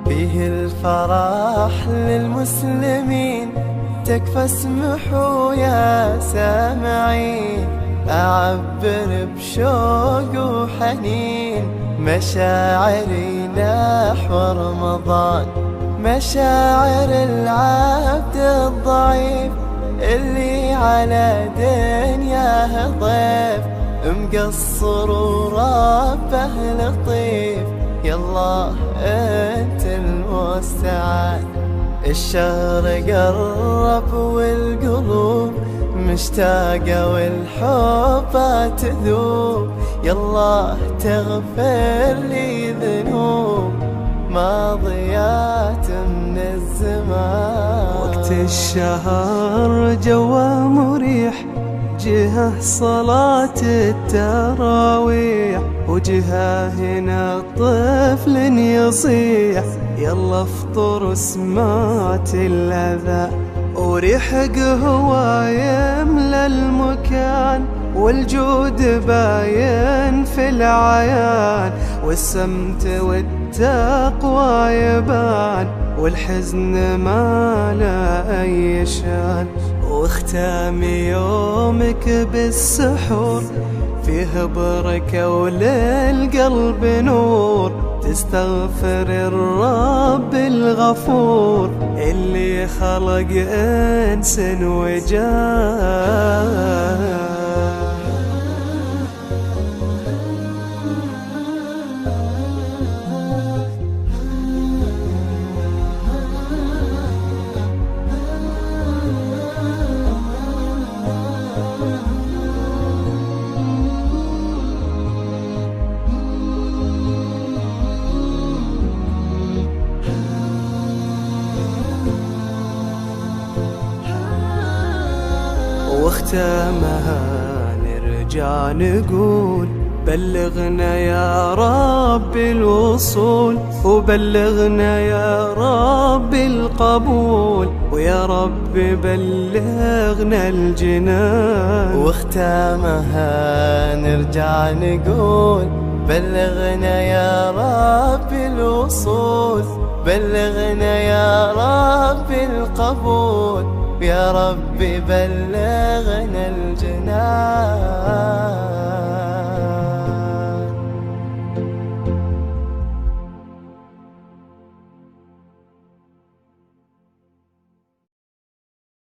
فيه الفرح للمسلمين، تكفى اسمحوا يا سامعين أعبر بشوق وحنين مشاعري نحو رمضان، مشاعر العبد الضعيف اللي على دنياه ضيف، مقصر وربه لطيف، يالله انت المستعان. الشهر قرب والقلوب مشتاقة والحب تذوب، يالله تغفر لي ذنوب ماضيات من الزمان. وقت الشهر جوا مريح، جهة صلاة التراويح، وجهة هنا طفل يصيح يلا افطر وسمعت الأذى، وريح قهوة يملى المكان، والجود باين في العيان، والسمت والتقوى يبان، والحزن ما لا أي شان. واختام يومك بالسحور فيه بركة وللقلب نور، تستغفر الرب الغفور اللي خلق إنس وجان. واختامها نرجع نقول بلغنا يا رب الوصول، وبلغنا يا رب القبول، ويا رب بلغنا الجنان. واختامها نرجع نقول بلغنا يا رب الوصول، بلغنا يا رب القبول، يا رب بلغنا الجنان.